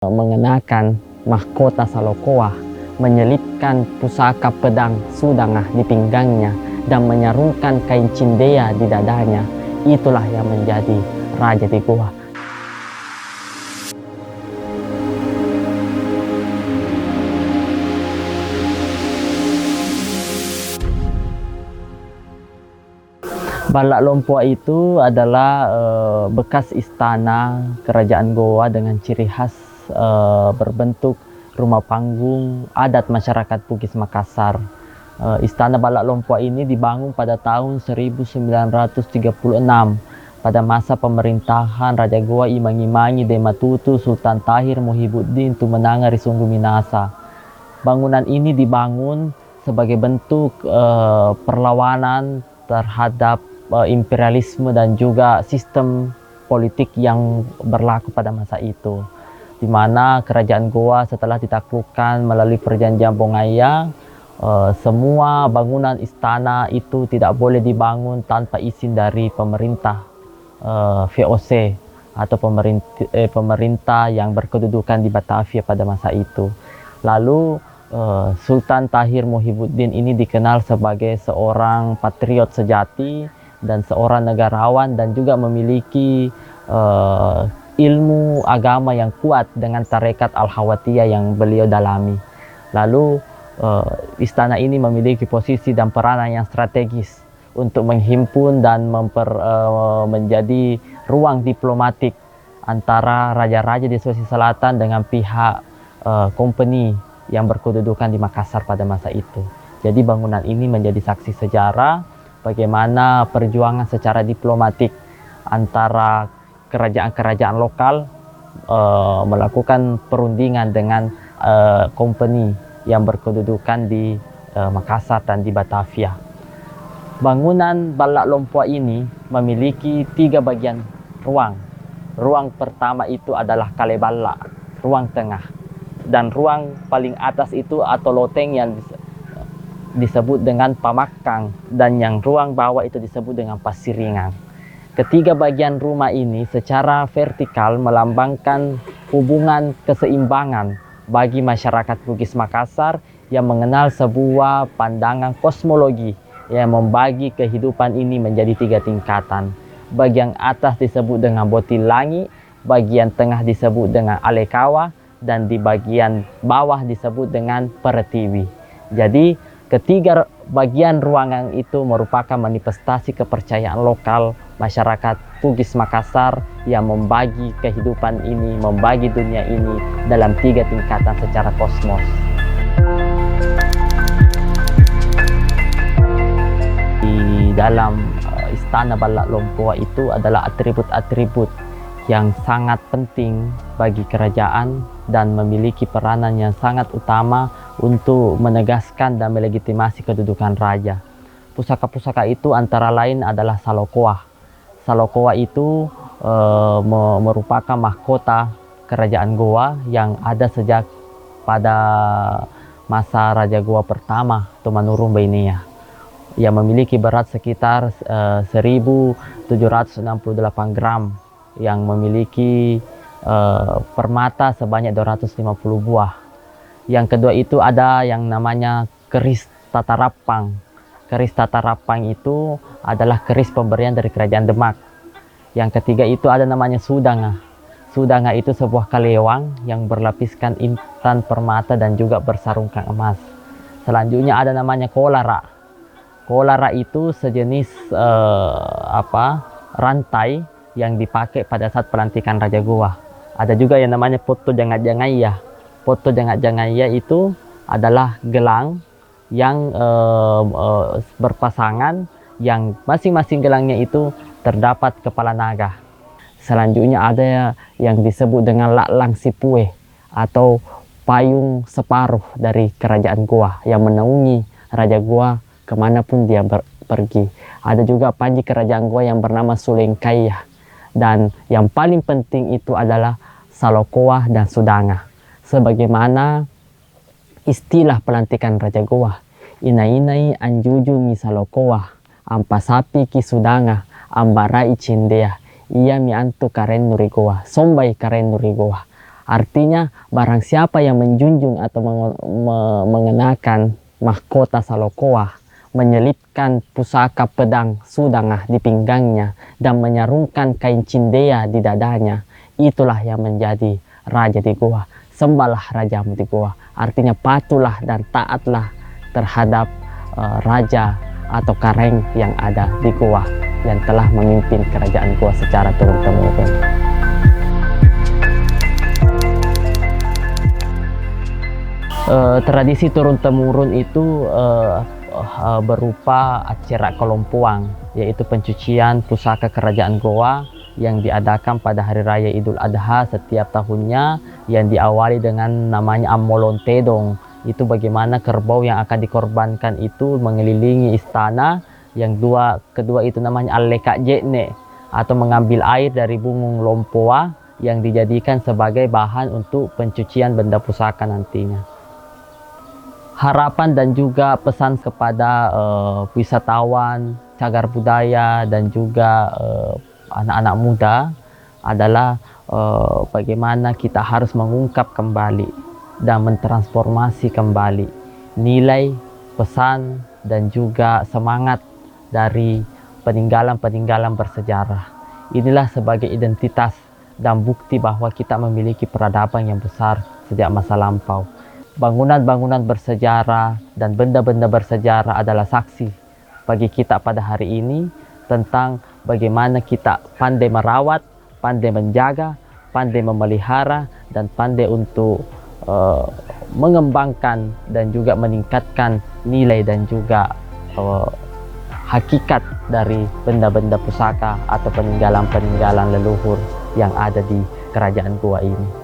mengenakan mahkota Salokoah, menyelipkan pusaka pedang Sudangah di pinggangnya, dan menyarungkan kain cindea di dadanya. Itulah yang menjadi raja di gua. Balak Lompua itu adalah bekas istana kerajaan Goa dengan ciri khas berbentuk rumah panggung adat masyarakat Bugis Makassar. Istana Balak Lompua ini dibangun pada tahun 1936 pada masa pemerintahan Raja Goa Imangi Dematutu Sultan Tahir Muhibuddin Tumenanga Risunggu Minasa. Bangunan ini dibangun sebagai bentuk perlawanan terhadap imperialisme dan juga sistem politik yang berlaku pada masa itu, di mana kerajaan Goa setelah ditaklukkan melalui perjanjian Bongaya, semua bangunan istana itu tidak boleh dibangun tanpa izin dari pemerintah VOC atau pemerintah yang berkedudukan di Batavia pada masa itu. Lalu Sultan Tahir Muhibuddin ini dikenal sebagai seorang patriot sejati dan seorang negarawan, dan juga memiliki ilmu agama yang kuat dengan tarekat Al-Hawatiyah yang beliau dalami. Lalu istana ini memiliki posisi dan peranan yang strategis untuk menghimpun dan menjadi ruang diplomatik antara raja-raja di Sulawesi Selatan dengan pihak company yang berkedudukan di Makassar pada masa itu. Jadi bangunan ini menjadi saksi sejarah bagaimana perjuangan secara diplomatik antara kerajaan-kerajaan lokal melakukan perundingan dengan company yang berkedudukan di Makassar dan di Batavia. Bangunan Balak Lompua ini memiliki 3 bagian ruang. Ruang pertama itu adalah Kalebalak, ruang tengah. Dan ruang paling atas itu atau loteng yang disebut dengan Pamakang, dan yang ruang bawah itu disebut dengan Pasiringan. Ketiga bagian rumah ini secara vertikal melambangkan hubungan keseimbangan bagi masyarakat Bugis Makassar yang mengenal sebuah pandangan kosmologi yang membagi kehidupan ini menjadi 3 tingkatan. Bagian atas disebut dengan Botilangi, bagian tengah disebut dengan Alekawa, dan di bagian bawah disebut dengan Pertiwi. Jadi ketiga bagian ruangan itu merupakan manifestasi kepercayaan lokal masyarakat Bugis Makassar yang membagi kehidupan ini, membagi dunia ini dalam 3 tingkatan secara kosmos. Di dalam istana Balak Lompua itu adalah atribut-atribut yang sangat penting bagi kerajaan dan memiliki peranan yang sangat utama untuk menegaskan dan melegitimasi kedudukan raja. Pusaka-pusaka itu antara lain adalah Salokoah. Salokoah itu merupakan mahkota kerajaan Goa yang ada sejak pada masa Raja Goa pertama, Tumanurung Bainia, yang memiliki berat sekitar 1768 gram, yang memiliki permata sebanyak 250 buah. Yang kedua itu ada yang namanya keris tatarapang. Keris tatarapang itu adalah keris pemberian dari kerajaan Demak. Yang ketiga itu ada namanya Sudangah. Sudangah itu sebuah kalewang yang berlapiskan intan permata dan juga bersarungkan emas. Selanjutnya ada namanya kolara. Kolara itu sejenis rantai yang dipakai pada saat pelantikan Raja Goa. Ada juga yang namanya Poto Jangat-Jangaya. Poto Jangat-Jangaya itu adalah gelang yang berpasangan, yang masing-masing gelangnya itu terdapat kepala naga. Selanjutnya ada yang disebut dengan Laklang Sipue atau payung separuh dari kerajaan Goa yang menaungi Raja Goa kemanapun dia pergi. Ada juga panji kerajaan Goa yang bernama Sulengkaya. Dan yang paling penting itu adalah Salokoah dan Sudangah. Sebagaimana istilah pelantikan Raja Goa, Inai-inai anjuju mi Salokoah, ampasapi ki Sudangah, ambarai cindea, ia mi antu karen nurigoa, sombai karen nurigoa. Artinya barang siapa yang menjunjung atau mengenakan mahkota Salokoah, menyelipkan pusaka pedang Sudangah di pinggangnya dan menyarungkan kain cindea di dadanya, itulah yang menjadi raja di gua. Sembahlah rajamu di gua. Artinya patuhlah dan taatlah terhadap raja atau kareng yang ada di gua yang telah memimpin kerajaan gua secara turun-temurun. Tradisi turun-temurun itu berupa acara kelompoang, yaitu pencucian pusaka kerajaan Goa yang diadakan pada Hari Raya Idul Adha setiap tahunnya, yang diawali dengan namanya Ammolontedong. Itu bagaimana kerbau yang akan dikorbankan itu mengelilingi istana. Yang kedua itu namanya Allekajekne, atau mengambil air dari bungung lompoa yang dijadikan sebagai bahan untuk pencucian benda pusaka nantinya. Harapan dan juga pesan kepada wisatawan, cagar budaya, dan juga anak-anak muda adalah bagaimana kita harus mengungkap kembali dan mentransformasi kembali nilai, pesan, dan juga semangat dari peninggalan-peninggalan bersejarah. Inilah sebagai identitas dan bukti bahwa kita memiliki peradaban yang besar sejak masa lampau. Bangunan-bangunan bersejarah dan benda-benda bersejarah adalah saksi bagi kita pada hari ini tentang bagaimana kita pandai merawat, pandai menjaga, pandai memelihara, dan pandai untuk mengembangkan dan juga meningkatkan nilai dan juga hakikat dari benda-benda pusaka atau peninggalan-peninggalan leluhur yang ada di kerajaan Goa ini.